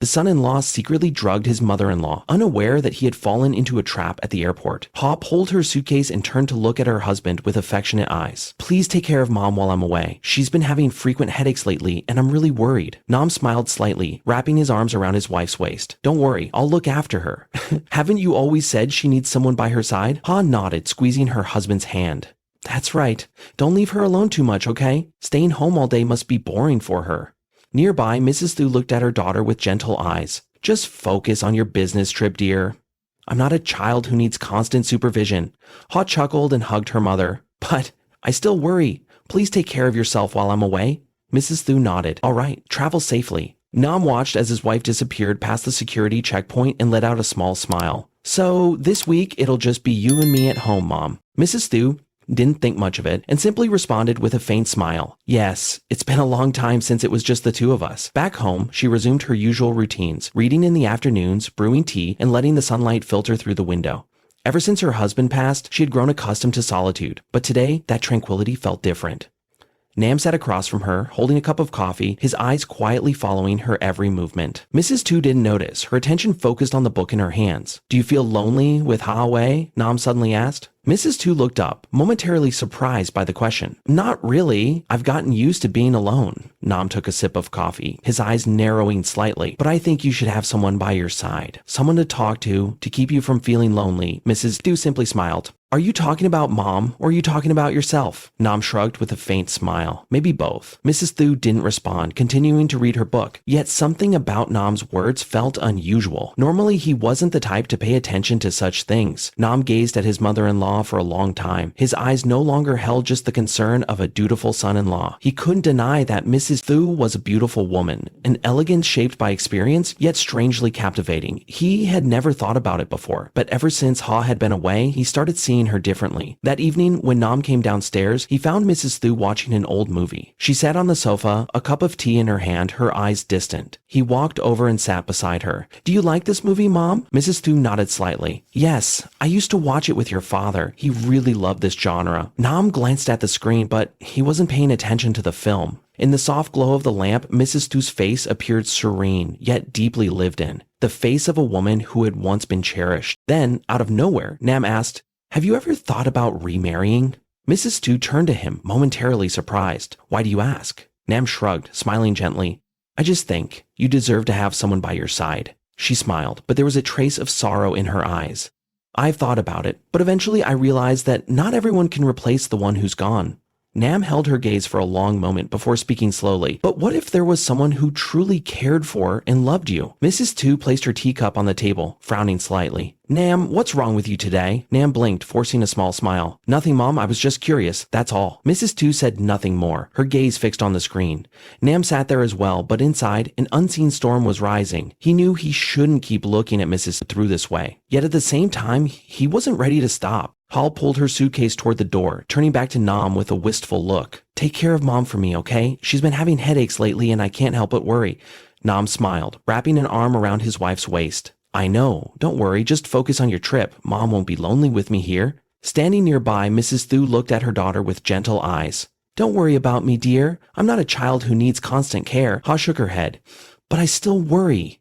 The son-in-law secretly drugged his mother-in-law, unaware that he had fallen into a trap at the airport. Ha pulled her suitcase and turned to look at her husband with affectionate eyes. Please take care of mom while I'm away. She's been having frequent headaches lately, and I'm really worried. Nam smiled slightly, wrapping his arms around his wife's waist. Don't worry, I'll look after her. Haven't you always said she needs someone by her side? Ha nodded, squeezing her husband's hand. That's right. Don't leave her alone too much, okay? Staying home all day must be boring for her. Nearby, Mrs. Thu looked at her daughter with gentle eyes. Just focus on your business trip, dear. I'm not a child who needs constant supervision. Ha chuckled and hugged her mother. But I still worry. Please take care of yourself while I'm away. Mrs. Thu nodded. All right, travel safely. Nam watched as his wife disappeared past the security checkpoint and let out a small smile. So this week, it'll just be you and me at home, Mom. Mrs. Thu didn't think much of it and simply responded with a faint smile. Yes, it's been a long time since it was just the two of us. Back home, she resumed her usual routines, reading in the afternoons, brewing tea, and letting the sunlight filter through the window. Ever since her husband passed, she had grown accustomed to solitude, but today that tranquility felt different. Nam sat across from her, holding a cup of coffee, his eyes quietly following her every movement. Mrs. Tu didn't notice, her attention focused on the book in her hands. Do you feel lonely with Ha away? Nam suddenly asked. Mrs. Tu looked up, momentarily surprised by the question. Not really. I've gotten used to being alone. Nam took a sip of coffee, his eyes narrowing slightly. But I think you should have someone by your side. Someone to talk to keep you from feeling lonely. Mrs. Tu simply smiled. Are you talking about Mom, or are you talking about yourself? Nam shrugged with a faint smile. Maybe both. Mrs. Thu didn't respond, continuing to read her book. Yet something about Nam's words felt unusual. Normally, he wasn't the type to pay attention to such things. Nam gazed at his mother-in-law for a long time. His eyes no longer held just the concern of a dutiful son-in-law. He couldn't deny that Mrs. Thu was a beautiful woman, an elegance shaped by experience, yet strangely captivating. He had never thought about it before, but ever since Ha had been away, he started seeing her differently. That evening, when Nam came downstairs, he found Mrs. Thu watching an old movie. She sat on the sofa, a cup of tea in her hand, her eyes distant. He walked over and sat beside her. Do you like this movie, Mom? Mrs. Thu nodded slightly. Yes, I used to watch it with your father. He really loved this genre. Nam glanced at the screen, but he wasn't paying attention to the film. In the soft glow of the lamp, Mrs. Thu's face appeared serene, yet deeply lived in. The face of a woman who had once been cherished. Then, out of nowhere, Nam asked, have you ever thought about remarrying? Mrs. Tu turned to him, momentarily surprised. Why do you ask? Nam shrugged, smiling gently. I just think you deserve to have someone by your side. She smiled, but there was a trace of sorrow in her eyes. I've thought about it, but eventually I realized that not everyone can replace the one who's gone. Nam held her gaze for a long moment before speaking slowly. But what if there was someone who truly cared for and loved you? Mrs. Tu placed her teacup on the table, frowning slightly. Nam, what's wrong with you today? Nam blinked, forcing a small smile. Nothing, Mom. I was just curious. That's all. Mrs. Tu said nothing more, her gaze fixed on the screen. Nam sat there as well, but inside, an unseen storm was rising. He knew he shouldn't keep looking at Mrs. Thu this way. Yet at the same time, he wasn't ready to stop. Hall pulled her suitcase toward the door, turning back to Nam with a wistful look. Take care of Mom for me, okay? She's been having headaches lately and I can't help but worry. Nam smiled, wrapping an arm around his wife's waist. I know. Don't worry. Just focus on your trip. Mom won't be lonely with me here. Standing nearby, Mrs. Thu looked at her daughter with gentle eyes. Don't worry about me, dear. I'm not a child who needs constant care. Ha shook her head. But I still worry.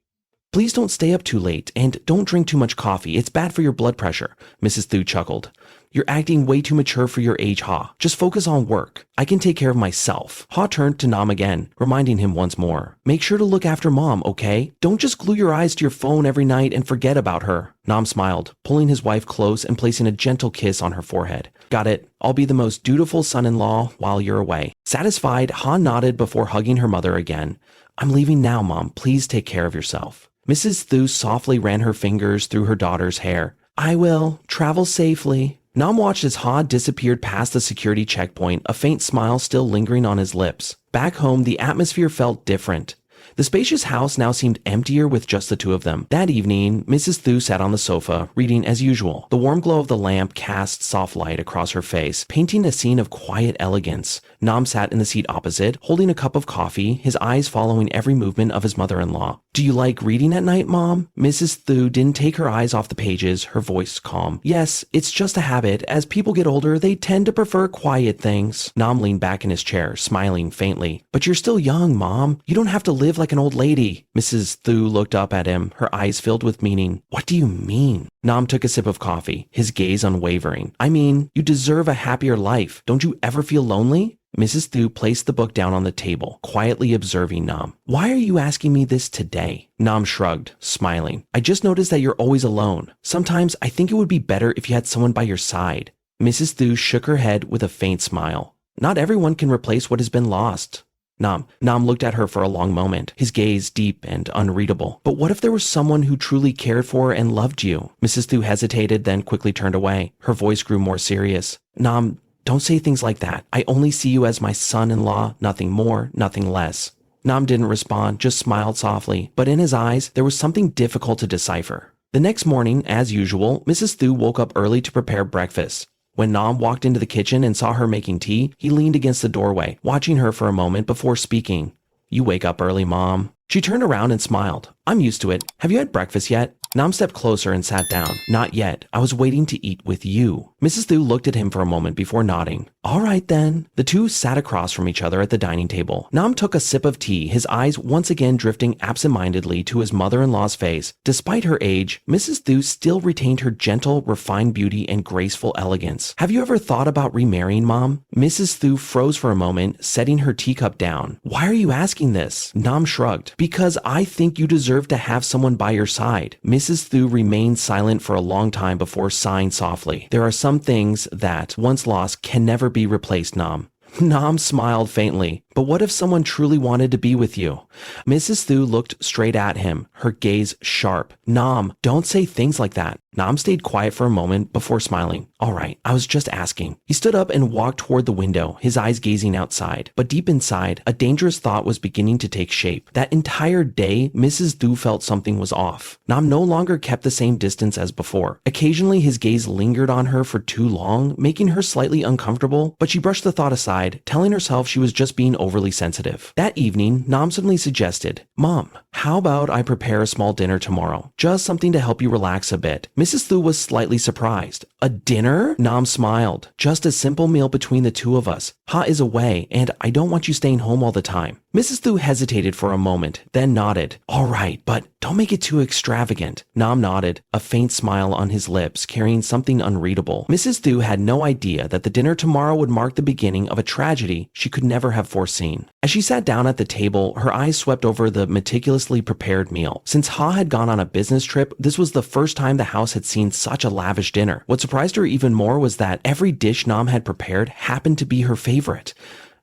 Please don't stay up too late, and don't drink too much coffee. It's bad for your blood pressure. Mrs. Thu chuckled. You're acting way too mature for your age, Ha. Just focus on work. I can take care of myself. Ha turned to Nam again, reminding him once more. Make sure to look after Mom, okay? Don't just glue your eyes to your phone every night and forget about her. Nam smiled, pulling his wife close and placing a gentle kiss on her forehead. Got it. I'll be the most dutiful son-in-law while you're away. Satisfied, Ha nodded before hugging her mother again. I'm leaving now, Mom. Please take care of yourself. Mrs. Thu softly ran her fingers through her daughter's hair. I will. Travel safely. Nam watched as Ha disappeared past the security checkpoint, a faint smile still lingering on his lips. Back home, the atmosphere felt different. The spacious house now seemed emptier with just the two of them. That evening, Mrs. Thu sat on the sofa, reading as usual. The warm glow of the lamp cast soft light across her face, painting a scene of quiet elegance. Nam sat in the seat opposite, holding a cup of coffee, his eyes following every movement of his mother-in-law. Do you like reading at night, Mom? Mrs. Thu didn't take her eyes off the pages, her voice calm. Yes, it's just a habit. As people get older, they tend to prefer quiet things. Nam leaned back in his chair, smiling faintly. But you're still young, Mom. You don't have to live like like an old lady. Mrs. Thu looked up at him, her eyes filled with meaning. What do you mean? Nam took a sip of coffee, his gaze unwavering. I mean, you deserve a happier life. Don't you ever feel lonely? Mrs. Thu placed the book down on the table, quietly observing Nam. Why are you asking me this today? Nam shrugged, smiling. I just noticed that you're always alone. Sometimes I think it would be better if you had someone by your side. Mrs. Thu shook her head with a faint smile. Not everyone can replace what has been lost. Nam looked at her for a long moment, his gaze deep and unreadable. But what if there was someone who truly cared for and loved you? Mrs. Thu hesitated, then quickly turned away. Her voice grew more serious. Nam, don't say things like that. I only see you as my son-in-law, nothing more, nothing less. Nam didn't respond, just smiled softly, but in his eyes, there was something difficult to decipher. The next morning, as usual, Mrs. Thu woke up early to prepare breakfast. When Nam walked into the kitchen and saw her making tea, he leaned against the doorway, watching her for a moment before speaking. You wake up early, Mom. She turned around and smiled. I'm used to it. Have you had breakfast yet? Nam stepped closer and sat down. Not yet. I was waiting to eat with you. Mrs. Thu looked at him for a moment before nodding. All right then. The two sat across from each other at the dining table. Nam took a sip of tea, his eyes once again drifting absent-mindedly to his mother-in-law's face. Despite her age, Mrs. Thu still retained her gentle, refined beauty and graceful elegance. Have you ever thought about remarrying, Mom? Mrs. Thu froze for a moment, setting her teacup down. Why are you asking this? Nam shrugged. Because I think you deserve to have someone by your side. Mrs. Thu remained silent for a long time before sighing softly. There are some things that, once lost, can never be replaced, Nam. Nam smiled faintly. But what if someone truly wanted to be with you? Mrs. Thu looked straight at him, her gaze sharp. Nam, don't say things like that. Nam stayed quiet for a moment before smiling. All right, I was just asking. He stood up and walked toward the window, his eyes gazing outside. But deep inside, a dangerous thought was beginning to take shape. That entire day, Mrs. Thu felt something was off. Nam no longer kept the same distance as before. Occasionally, his gaze lingered on her for too long, making her slightly uncomfortable, but she brushed the thought aside, telling herself she was just being overly sensitive. That evening, Nam suddenly suggested, Mom, how about I prepare a small dinner tomorrow? Just something to help you relax a bit. Mrs. Thu was slightly surprised. A dinner? Nam smiled. Just a simple meal between the two of us. Ha is away, and I don't want you staying home all the time. Mrs. Thu hesitated for a moment, then nodded. All right, but don't make it too extravagant. Nam nodded, a faint smile on his lips, carrying something unreadable. Mrs. Thu had no idea that the dinner tomorrow would mark the beginning of a tragedy she could never have foreseen. As she sat down at the table, her eyes swept over the meticulously prepared meal. Since Ha had gone on a business trip, this was the first time the house had seen such a lavish dinner. What surprised her even more was that every dish Nam had prepared happened to be her favorite.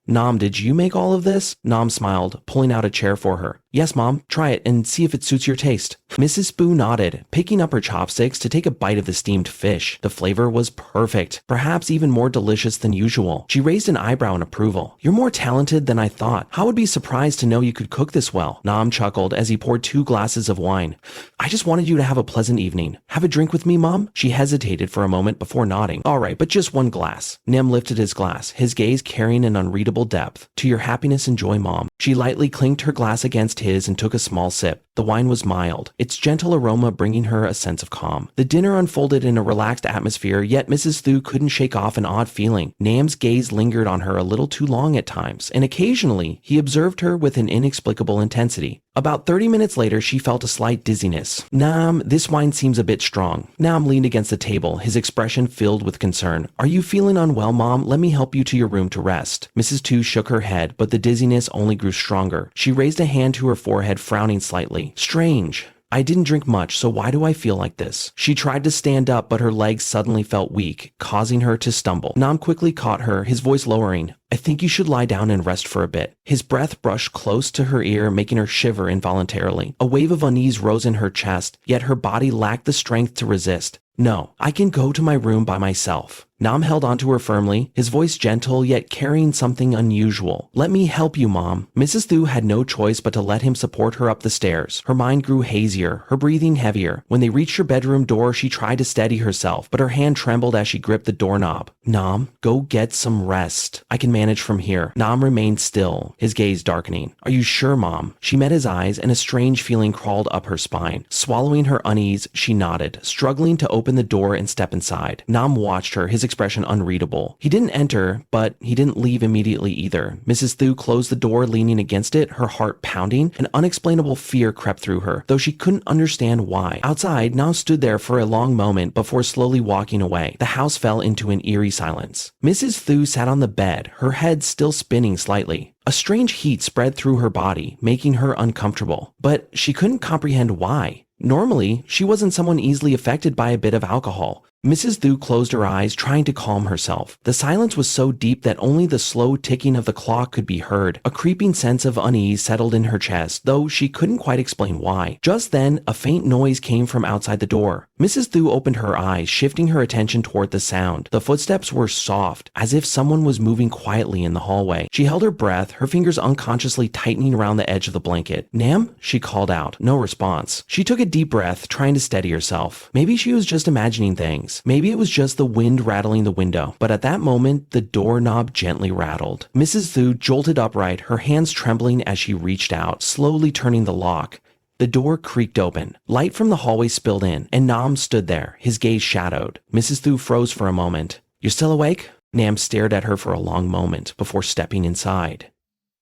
Nam, did you make all of this? Nam smiled, pulling out a chair for her. Yes, Mom, try it and see if it suits your taste. Mrs. Boo nodded, picking up her chopsticks to take a bite of the steamed fish. The flavor was perfect, perhaps even more delicious than usual. She raised an eyebrow in approval. You're more talented than I thought. I would be surprised to know you could cook this well. Nam chuckled as he poured 2 glasses of wine. I just wanted you to have a pleasant evening. Have a drink with me, Mom? She hesitated for a moment before nodding. All right, but just 1 glass. Nim lifted his glass, his gaze carrying an unreadable depth. To your happiness and joy, Mom. She lightly clinked her glass against his and took a small sip. The wine was mild, its gentle aroma bringing her a sense of calm. The dinner unfolded in a relaxed atmosphere, yet Mrs. Thu couldn't shake off an odd feeling. Nam's gaze lingered on her a little too long at times, and occasionally he observed her with an inexplicable intensity. About 30 minutes later, she felt a slight dizziness. Nam, this wine seems a bit strong. Nam leaned against the table, his expression filled with concern. Are you feeling unwell, Mom? Let me help you to your room to rest. Mrs. Thu shook her head, but the dizziness only grew stronger. She raised a hand to her forehead, frowning slightly. Strange. I didn't drink much, so why do I feel like this? She tried to stand up, but her legs suddenly felt weak, causing her to stumble. Nam quickly caught her, his voice lowering. I think you should lie down and rest for a bit. His breath brushed close to her ear, making her shiver involuntarily. A wave of unease rose in her chest, yet her body lacked the strength to resist. No, I can go to my room by myself. Nam held onto her firmly, his voice gentle yet carrying something unusual. Let me help you, Mom. Mrs. Thu had no choice but to let him support her up the stairs. Her mind grew hazier, her breathing heavier. When they reached her bedroom door, she tried to steady herself, but her hand trembled as she gripped the doorknob. Nam, go get some rest. I can manage from here. Nam remained still, his gaze darkening. Are you sure, Mom? She met his eyes and a strange feeling crawled up her spine. Swallowing her unease, she nodded, struggling to open the door and step inside. Nam watched her, his expression unreadable. He didn't enter, but he didn't leave immediately either. Mrs. Thu closed the door, leaning against it, her heart pounding. An unexplainable fear crept through her, though she couldn't understand why. Outside, Nam stood there for a long moment before slowly walking away. The house fell into an eerie silence. Mrs. Thu sat on the bed, her head still spinning slightly. A strange heat spread through her body, making her uncomfortable, but she couldn't comprehend why. Normally, she wasn't someone easily affected by a bit of alcohol. Mrs. Thu closed her eyes, trying to calm herself. The silence was so deep that only the slow ticking of the clock could be heard. A creeping sense of unease settled in her chest, though she couldn't quite explain why. Just then, a faint noise came from outside the door. Mrs. Thu opened her eyes, shifting her attention toward the sound. The footsteps were soft, as if someone was moving quietly in the hallway. She held her breath, her fingers unconsciously tightening around the edge of the blanket. "Nam?" she called out. No response. She took a deep breath, trying to steady herself. Maybe she was just imagining things. Maybe it was just the wind rattling the window. But at that moment, the doorknob gently rattled. Mrs. Thu jolted upright, her hands trembling as she reached out, slowly turning the lock. The door creaked open. Light from the hallway spilled in, and Nam stood there, his gaze shadowed. Mrs. Thu froze for a moment. "You're still awake?" Nam stared at her for a long moment before stepping inside.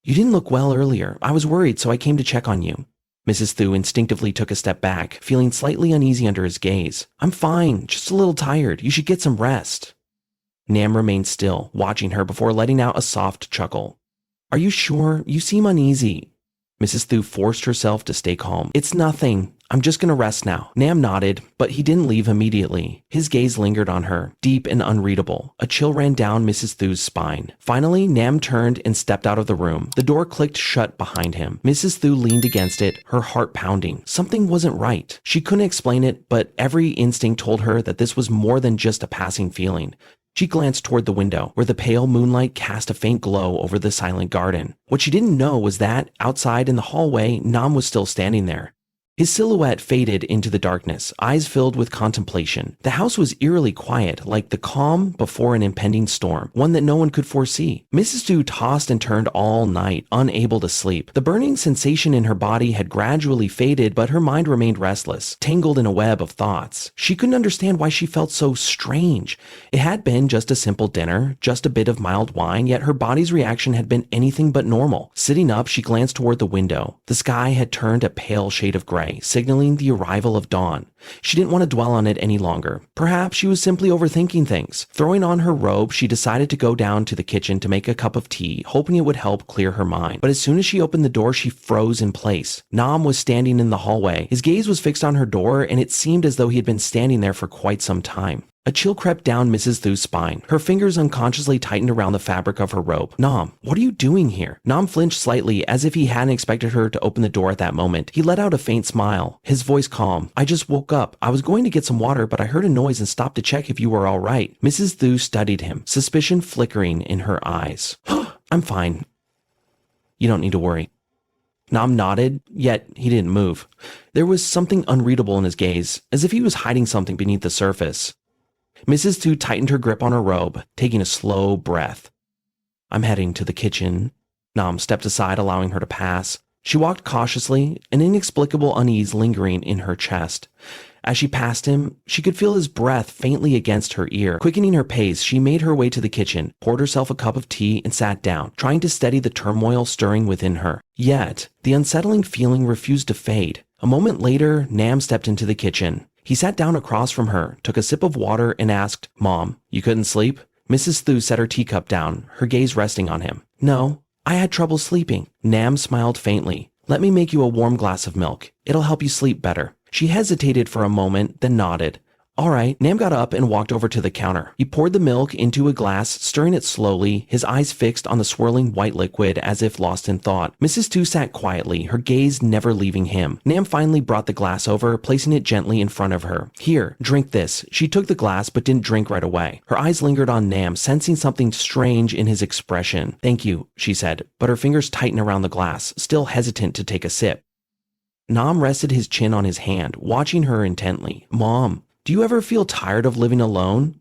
"You didn't look well earlier. I was worried, so I came to check on you." Mrs. Thu instinctively took a step back, feeling slightly uneasy under his gaze. "I'm fine, just a little tired. You should get some rest." Nam remained still, watching her before letting out a soft chuckle. "Are you sure? You seem uneasy." Mrs. Thu forced herself to stay calm. "It's nothing. I'm just gonna rest now." Nam nodded, but he didn't leave immediately. His gaze lingered on her, deep and unreadable. A chill ran down Mrs. Thu's spine. Finally, Nam turned and stepped out of the room. The door clicked shut behind him. Mrs. Thu leaned against it, her heart pounding. Something wasn't right. She couldn't explain it, but every instinct told her that this was more than just a passing feeling. She glanced toward the window, where the pale moonlight cast a faint glow over the silent garden. What she didn't know was that, outside in the hallway, Nam was still standing there. His silhouette faded into the darkness, eyes filled with contemplation. The house was eerily quiet, like the calm before an impending storm, one that no one could foresee. Mrs. Thu tossed and turned all night, unable to sleep. The burning sensation in her body had gradually faded, but her mind remained restless, tangled in a web of thoughts. She couldn't understand why she felt so strange. It had been just a simple dinner, just a bit of mild wine, yet her body's reaction had been anything but normal. Sitting up, she glanced toward the window. The sky had turned a pale shade of gray, signaling the arrival of dawn. She didn't want to dwell on it any longer. Perhaps she was simply overthinking things. Throwing on her robe, she decided to go down to the kitchen to make a cup of tea, hoping it would help clear her mind. But as soon as she opened the door, she froze in place. Nam was standing in the hallway. His gaze was fixed on her door, and it seemed as though he had been standing there for quite some time. A chill crept down Mrs. Thu's spine. Her fingers unconsciously tightened around the fabric of her robe. "Nam, what are you doing here?" Nam flinched slightly, as if he hadn't expected her to open the door at that moment. He let out a faint smile, his voice calm. "I just woke up. I was going to get some water, but I heard a noise and stopped to check if you were all right." Mrs. Thu studied him, suspicion flickering in her eyes. "I'm fine. You don't need to worry." Nam nodded, yet he didn't move. There was something unreadable in his gaze, as if he was hiding something beneath the surface. Mrs. Thu tightened her grip on her robe, taking a slow breath. "I'm heading to the kitchen." Nam stepped aside, allowing her to pass. She walked cautiously, an inexplicable unease lingering in her chest. As she passed him, she could feel his breath faintly against her ear. Quickening her pace, she made her way to the kitchen, poured herself a cup of tea, and sat down, trying to steady the turmoil stirring within her. Yet, the unsettling feeling refused to fade. A moment later, Nam stepped into the kitchen. He sat down across from her, took a sip of water, and asked, "Mom, you couldn't sleep?" Mrs. Thu set her teacup down, her gaze resting on him. "No, I had trouble sleeping." Nam smiled faintly. "Let me make you a warm glass of milk. It'll help you sleep better." She hesitated for a moment, then nodded. "All right." Nam got up and walked over to the counter. He poured the milk into a glass, stirring it slowly, his eyes fixed on the swirling white liquid as if lost in thought. Mrs. Thu sat quietly, her gaze never leaving him. Nam finally brought the glass over, placing it gently in front of her. "Here, drink this." She took the glass but didn't drink right away. Her eyes lingered on Nam, sensing something strange in his expression. "Thank you," she said, but her fingers tightened around the glass, still hesitant to take a sip. Nam rested his chin on his hand, watching her intently. "Mom, do you ever feel tired of living alone?"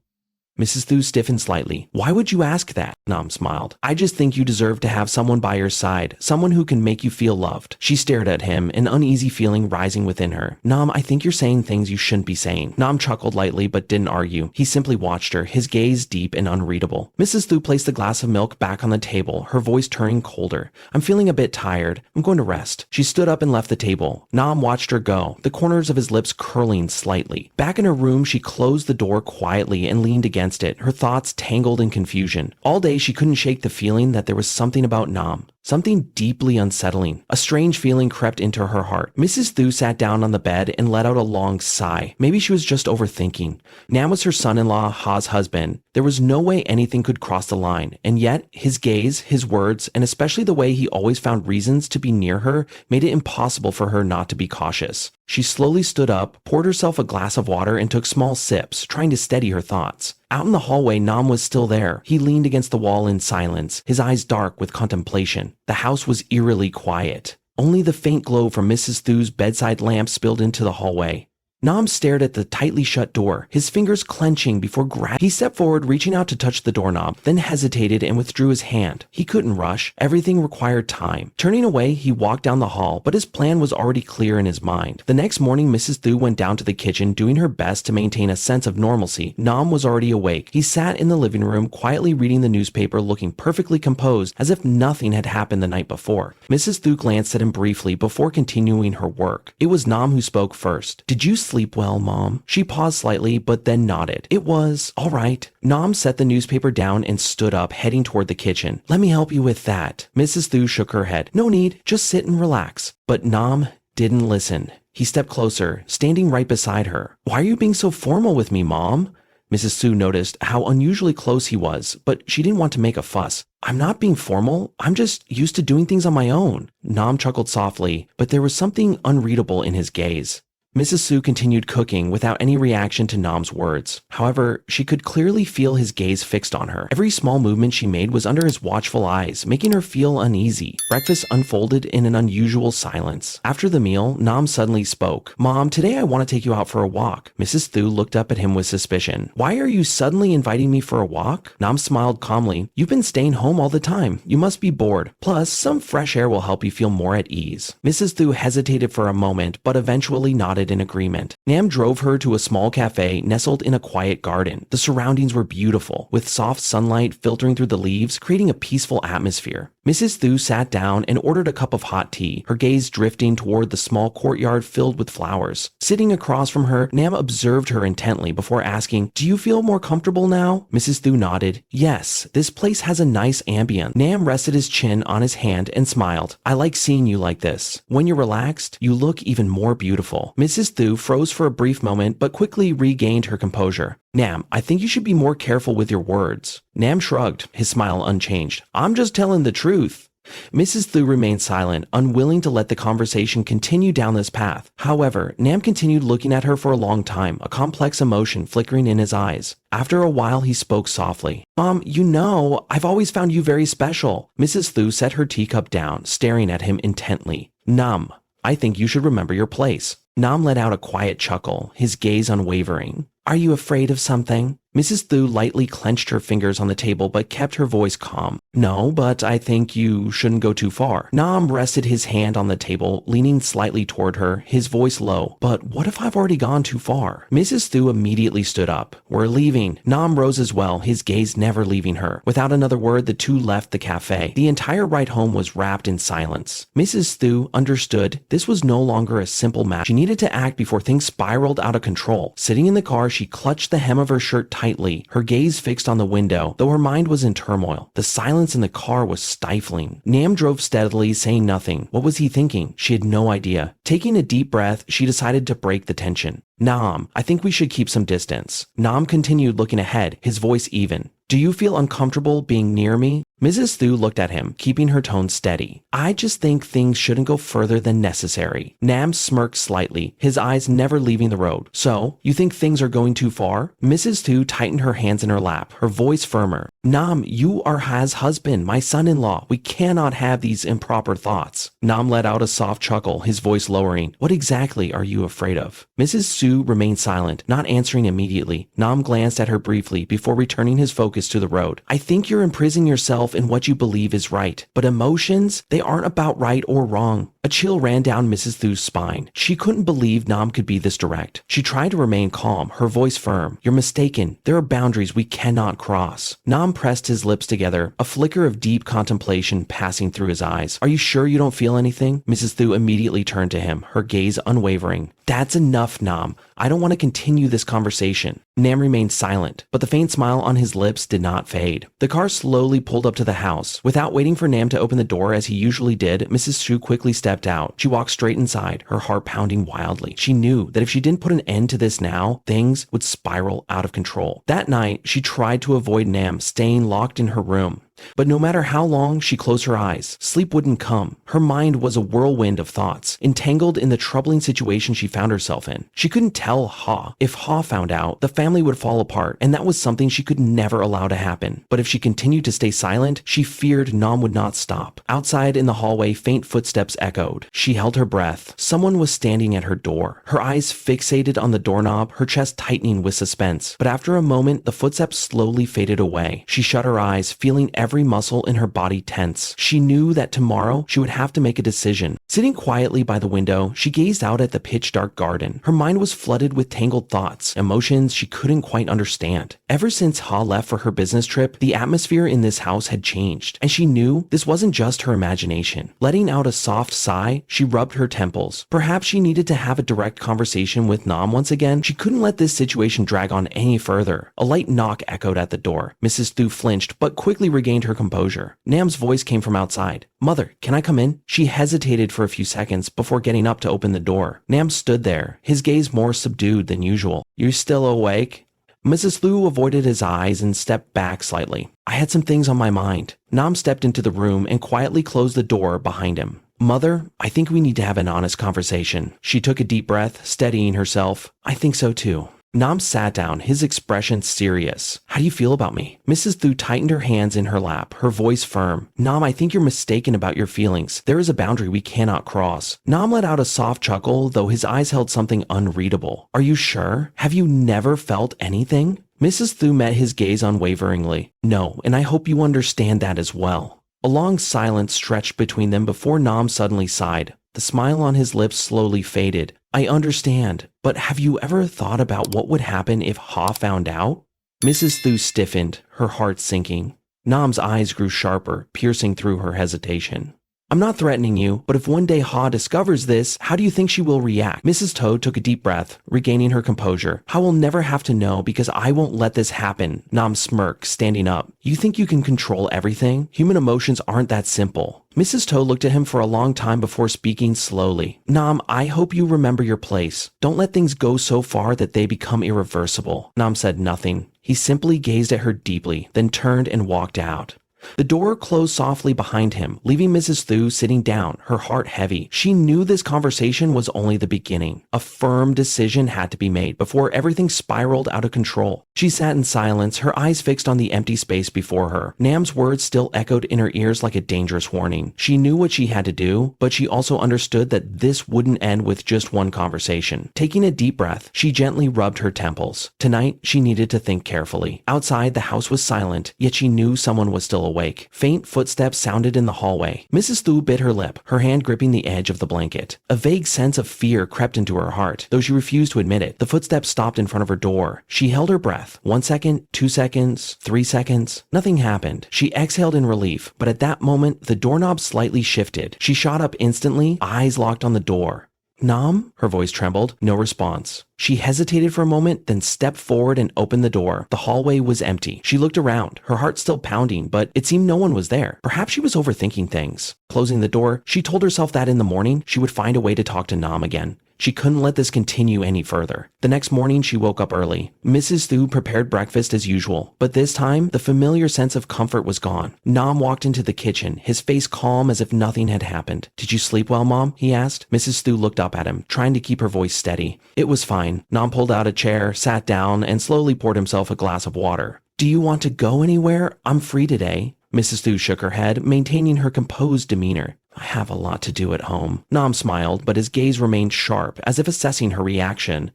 Mrs. Thu stiffened slightly. Why would you ask that? Nam smiled. I just think you deserve to have someone by your side, someone who can make you feel loved. She stared at him, an uneasy feeling rising within her. Nam, I think you're saying things you shouldn't be saying. Nam chuckled lightly but didn't argue. He simply watched her, his gaze deep and unreadable. Mrs. Thu placed the glass of milk back on the table, her voice turning colder. I'm feeling a bit tired. I'm going to rest. She stood up and left the table. Nam watched her go, the corners of his lips curling slightly. Back in her room, she closed the door quietly and leaned against it, her thoughts tangled in confusion. All day she couldn't shake the feeling that there was something about Nam. Something deeply unsettling. A strange feeling crept into her heart. Mrs. Thu sat down on the bed and let out a long sigh. Maybe she was just overthinking. Nam was her son-in-law, Ha's husband. There was no way anything could cross the line, and yet his gaze, his words, and especially the way he always found reasons to be near her made it impossible for her not to be cautious. She slowly stood up, poured herself a glass of water, and took small sips, trying to steady her thoughts. Out in the hallway, Nam was still there. He leaned against the wall in silence, his eyes dark with contemplation. The house was eerily quiet. Only the faint glow from Mrs. Thu's bedside lamp spilled into the hallway. Nam stared at the tightly shut door, his fingers clenching before grabbing. He stepped forward, reaching out to touch the doorknob, then hesitated and withdrew his hand. He couldn't rush. Everything required time. Turning away, he walked down the hall, but his plan was already clear in his mind. The next morning, Mrs. Thu went down to the kitchen, doing her best to maintain a sense of normalcy. Nam was already awake. He sat in the living room, quietly reading the newspaper, looking perfectly composed, as if nothing had happened the night before. Mrs. Thu glanced at him briefly before continuing her work. It was Nam who spoke first. Did you sleep well, Mom? She paused slightly, but then nodded. It was all right. Nam set the newspaper down and stood up, heading toward the kitchen. Let me help you with that. Mrs. Thu shook her head. No need. Just sit and relax. But Nam didn't listen. He stepped closer, standing right beside her. Why are you being so formal with me, Mom? Mrs. Thu noticed how unusually close he was, but she didn't want to make a fuss. I'm not being formal. I'm just used to doing things on my own. Nam chuckled softly, but there was something unreadable in his gaze. Mrs. Thu continued cooking without any reaction to Nam's words. However, she could clearly feel his gaze fixed on her. Every small movement she made was under his watchful eyes, making her feel uneasy. Breakfast unfolded in an unusual silence. After the meal, Nam suddenly spoke. Mom, today I want to take you out for a walk. Mrs. Thu looked up at him with suspicion. Why are you suddenly inviting me for a walk? Nam smiled calmly. You've been staying home all the time. You must be bored. Plus, some fresh air will help you feel more at ease. Mrs. Thu hesitated for a moment, but eventually nodded in agreement. Nam drove her to a small cafe nestled in a quiet garden. The surroundings were beautiful, with soft sunlight filtering through the leaves, creating a peaceful atmosphere. Mrs. Thu sat down and ordered a cup of hot tea, her gaze drifting toward the small courtyard filled with flowers. Sitting across from her, Nam observed her intently before asking, Do you feel more comfortable now? Mrs. Thu nodded. Yes, this place has a nice ambience. Nam rested his chin on his hand and smiled. I like seeing you like this. When you're relaxed, you look even more beautiful. Mrs. Thu froze for a brief moment but quickly regained her composure. Nam, I think you should be more careful with your words. Nam shrugged, his smile unchanged. I'm just telling the truth. Mrs. Thu remained silent, unwilling to let the conversation continue down this path. However, Nam continued looking at her for a long time, a complex emotion flickering in his eyes. After a while, he spoke softly. Mom, you know, I've always found you very special. Mrs. Thu set her teacup down, staring at him intently. Nam, I think you should remember your place. Nam let out a quiet chuckle, his gaze unwavering. Are you afraid of something? Mrs. Thu lightly clenched her fingers on the table but kept her voice calm. No, but I think you shouldn't go too far. Nam rested his hand on the table, leaning slightly toward her, his voice low. But what if I've already gone too far? Mrs. Thu immediately stood up. We're leaving. Nam rose as well, his gaze never leaving her. Without another word, the two left the cafe. The entire ride home was wrapped in silence. Mrs. Thu understood this was no longer a simple matter. She needed to act before things spiraled out of control. Sitting in the car, she clutched the hem of her shirt tightly, her gaze fixed on the window, though her mind was in turmoil. The silence in the car was stifling. Nam drove steadily, saying nothing. What was he thinking? She had no idea. Taking a deep breath, she decided to break the tension. Nam, I think we should keep some distance. Nam continued looking ahead, his voice even. Do you feel uncomfortable being near me? Mrs. Thu looked at him, keeping her tone steady. I just think things shouldn't go further than necessary. Nam smirked slightly, his eyes never leaving the road. So, you think things are going too far? Mrs. Thu tightened her hands in her lap, her voice firmer. Nam, you are Ha's husband, my son-in-law. We cannot have these improper thoughts. Nam let out a soft chuckle, his voice lowering. What exactly are you afraid of? Mrs. Su remained silent, not answering immediately. Nam glanced at her briefly before returning his focus to the road. I think you're imprisoning yourself in what you believe is right, but emotions, they aren't about right or wrong. A chill ran down Mrs. Thu's spine. She couldn't believe Nam could be this direct. She tried to remain calm, her voice firm. You're mistaken. There are boundaries we cannot cross. Nam pressed his lips together, a flicker of deep contemplation passing through his eyes. Are you sure you don't feel anything? Mrs. Thu immediately turned to him, her gaze unwavering. That's enough, Nam. I don't want to continue this conversation. Nam remained silent, but the faint smile on his lips did not fade. The car slowly pulled up to the house. Without waiting for Nam to open the door as he usually did, Mrs. Shu quickly stepped out. She walked straight inside, her heart pounding wildly. She knew that if she didn't put an end to this now, things would spiral out of control. That night, she tried to avoid Nam staying locked in her room. But no matter how long she closed her eyes, sleep wouldn't come. Her mind was a whirlwind of thoughts, entangled in the troubling situation she found herself in. She couldn't tell Ha. If Ha found out, the family would fall apart, and that was something she could never allow to happen. But if she continued to stay silent, she feared Nam would not stop. Outside in the hallway, faint footsteps echoed. She held her breath. Someone was standing at her door, her eyes fixated on the doorknob, her chest tightening with suspense. But after a moment, the footsteps slowly faded away. She shut her eyes, feeling every muscle in her body tense. She knew that tomorrow she would have to make a decision. Sitting quietly by the window, she gazed out at the pitch-dark garden. Her mind was flooded with tangled thoughts, emotions she couldn't quite understand. Ever since Ha left for her business trip, the atmosphere in this house had changed, and she knew this wasn't just her imagination. Letting out a soft sigh, she rubbed her temples. Perhaps she needed to have a direct conversation with Nam once again. She couldn't let this situation drag on any further. A light knock echoed at the door. Mrs. Thu flinched, but quickly regained her composure. Nam's voice came from outside. Mother, can I come in? She hesitated for a few seconds before getting up to open the door. Nam stood there, his gaze more subdued than usual. You still awake? Mrs. Thu avoided his eyes and stepped back slightly. I had some things on my mind. Nam stepped into the room and quietly closed the door behind him. Mother, I think we need to have an honest conversation. She took a deep breath, steadying herself. I think so too. Nam sat down, his expression serious. How do you feel about me? Mrs. Thu tightened her hands in her lap, her voice firm. Nam, I think you're mistaken about your feelings. There is a boundary we cannot cross. Nam let out a soft chuckle, though his eyes held something unreadable. Are you sure? Have you never felt anything? Mrs. Thu met his gaze unwaveringly. No, and I hope you understand that as well. A long silence stretched between them before Nam suddenly sighed. The smile on his lips slowly faded. I understand, but have you ever thought about what would happen if Ha found out? Mrs. Thu stiffened, her heart sinking. Nam's eyes grew sharper, piercing through her hesitation. I'm not threatening you, but if one day Ha discovers this, how do you think she will react? Mrs. Toad took a deep breath, regaining her composure. Ha will never have to know because I won't let this happen. Nam smirked, standing up. You think you can control everything? Human emotions aren't that simple. Mrs. Toad looked at him for a long time before speaking slowly. Nam, I hope you remember your place. Don't let things go so far that they become irreversible. Nam said nothing. He simply gazed at her deeply, then turned and walked out. The door closed softly behind him, leaving Mrs. Thu sitting down, her heart heavy. She knew this conversation was only the beginning. A firm decision had to be made before everything spiraled out of control. She sat in silence, her eyes fixed on the empty space before her. Nam's words still echoed in her ears like a dangerous warning. She knew what she had to do, but she also understood that this wouldn't end with just one conversation. Taking a deep breath, she gently rubbed her temples. Tonight, she needed to think carefully. Outside, the house was silent, yet she knew someone was still awake. Faint footsteps sounded in the hallway. Mrs. Thu bit her lip, her hand gripping the edge of the blanket. A vague sense of fear crept into her heart, though she refused to admit it. The footsteps stopped in front of her door. She held her breath. 1 second, 2 seconds, 3 seconds. Nothing happened. She exhaled in relief, but at that moment, the doorknob slightly shifted. She shot up instantly, eyes locked on the door. Nam? Her voice trembled. No response. She hesitated for a moment, then stepped forward and opened the door. The hallway was empty. She looked around, her heart still pounding, but it seemed no one was there. Perhaps she was overthinking things. Closing the door, she told herself that in the morning, she would find a way to talk to Nam again. She couldn't let this continue any further. The next morning, she woke up early. Mrs. Thu prepared breakfast as usual, but this time, the familiar sense of comfort was gone. Nam walked into the kitchen, his face calm as if nothing had happened. "Did you sleep well, Mom?" he asked. Mrs. Thu looked up at him, trying to keep her voice steady. "It was fine." Nam pulled out a chair, sat down, and slowly poured himself a glass of water. "Do you want to go anywhere? I'm free today." Mrs. Thu shook her head, maintaining her composed demeanor. "I have a lot to do at home." Nam smiled, but his gaze remained sharp, as if assessing her reaction.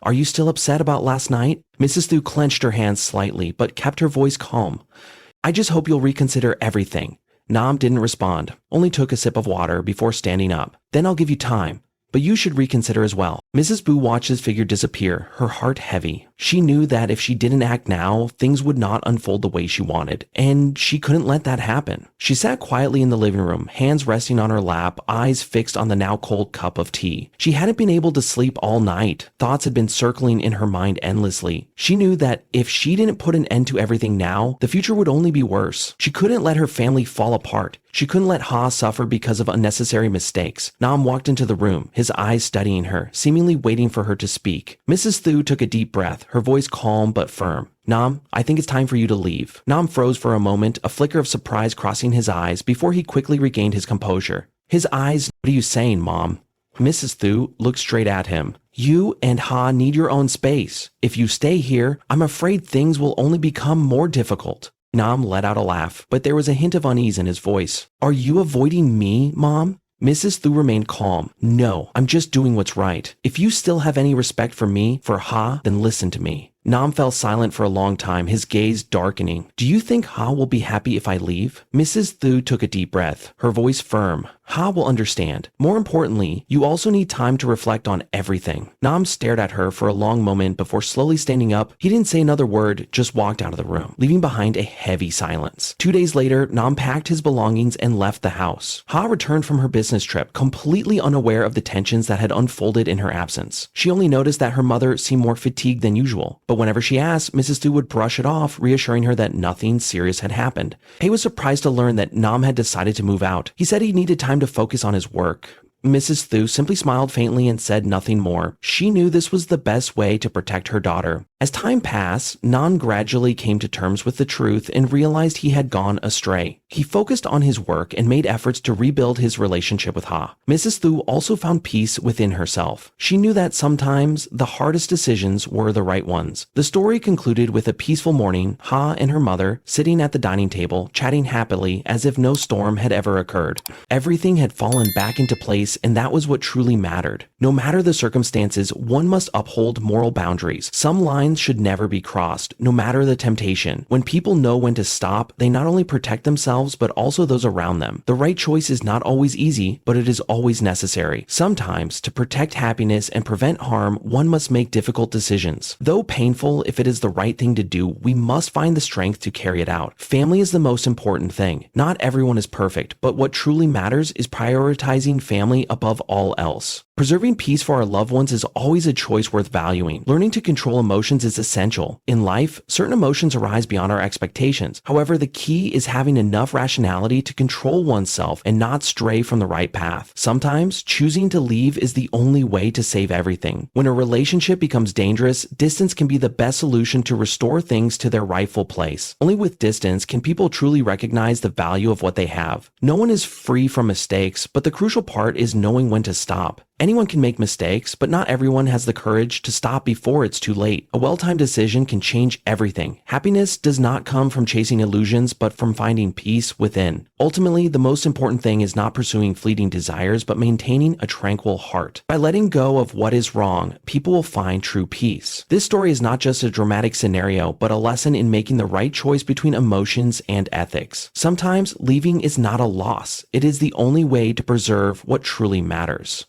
"Are you still upset about last night?" Mrs. Thu clenched her hands slightly, but kept her voice calm. "I just hope you'll reconsider everything." Nam didn't respond, only took a sip of water before standing up. "Then I'll give you time. But you should reconsider as well." Mrs. Boo watched his figure disappear, her heart heavy. She knew that if she didn't act now, things would not unfold the way she wanted, and she couldn't let that happen. She sat quietly in the living room, hands resting on her lap, eyes fixed on the now cold cup of tea. She hadn't been able to sleep all night. Thoughts had been circling in her mind endlessly. She knew that if she didn't put an end to everything now, the future would only be worse. She couldn't let her family fall apart. She couldn't let Ha suffer because of unnecessary mistakes. Nam walked into the room, his eyes studying her, seemingly waiting for her to speak. Mrs. Thu took a deep breath, her voice calm but firm. "Nam, I think it's time for you to leave." Nam froze for a moment, a flicker of surprise crossing his eyes before he quickly regained his composure. His eyes, "What are you saying, Mom?" Mrs. Thu looked straight at him. "You and Ha need your own space. If you stay here, I'm afraid things will only become more difficult." Nam let out a laugh, but there was a hint of unease in his voice. "Are you avoiding me, Mom?" Mrs. Thu remained calm. "No, I'm just doing what's right. If you still have any respect for me, for Ha, then listen to me." Nam fell silent for a long time, his gaze darkening. "Do you think Ha will be happy if I leave?" Mrs. Thu took a deep breath, her voice firm. "Ha will understand. More importantly, you also need time to reflect on everything." Nam stared at her for a long moment before slowly standing up. He didn't say another word, just walked out of the room, leaving behind a heavy silence. 2 days later, Nam packed his belongings and left the house. Ha returned from her business trip, completely unaware of the tensions that had unfolded in her absence. She only noticed that her mother seemed more fatigued than usual. But whenever she asked, Mrs. Thu would brush it off, reassuring her that nothing serious had happened. He was surprised to learn that Nam had decided to move out. He said he needed time to focus on his work. Mrs. Thu simply smiled faintly and said nothing more. She knew this was the best way to protect her daughter. As time passed, Nam gradually came to terms with the truth and realized he had gone astray. He focused on his work and made efforts to rebuild his relationship with Ha. Mrs. Thu also found peace within herself. She knew that sometimes the hardest decisions were the right ones. The story concluded with a peaceful morning, Ha and her mother sitting at the dining table, chatting happily as if no storm had ever occurred. Everything had fallen back into place, and that was what truly mattered. No matter the circumstances, one must uphold moral boundaries. Some lines should never be crossed, no matter the temptation. When people know when to stop, they not only protect themselves, but also those around them. The right choice is not always easy, but it is always necessary. Sometimes, to protect happiness and prevent harm, one must make difficult decisions. Though painful, if it is the right thing to do, we must find the strength to carry it out. Family is the most important thing. Not everyone is perfect, but what truly matters is prioritizing family above all else. Preserving peace for our loved ones is always a choice worth valuing. Learning to control emotions is essential. In life, certain emotions arise beyond our expectations. However, the key is having enough rationality to control oneself and not stray from the right path. Sometimes, choosing to leave is the only way to save everything. When a relationship becomes dangerous, distance can be the best solution to restore things to their rightful place. Only with distance can people truly recognize the value of what they have. No one is free from mistakes, but the crucial part is knowing when to stop. Anyone can make mistakes, but not everyone has the courage to stop before it's too late. A well-timed decision can change everything. Happiness does not come from chasing illusions, but from finding peace within. Ultimately, the most important thing is not pursuing fleeting desires, but maintaining a tranquil heart. By letting go of what is wrong, people will find true peace. This story is not just a dramatic scenario, but a lesson in making the right choice between emotions and ethics. Sometimes, leaving is not a loss. It is the only way to preserve what truly matters.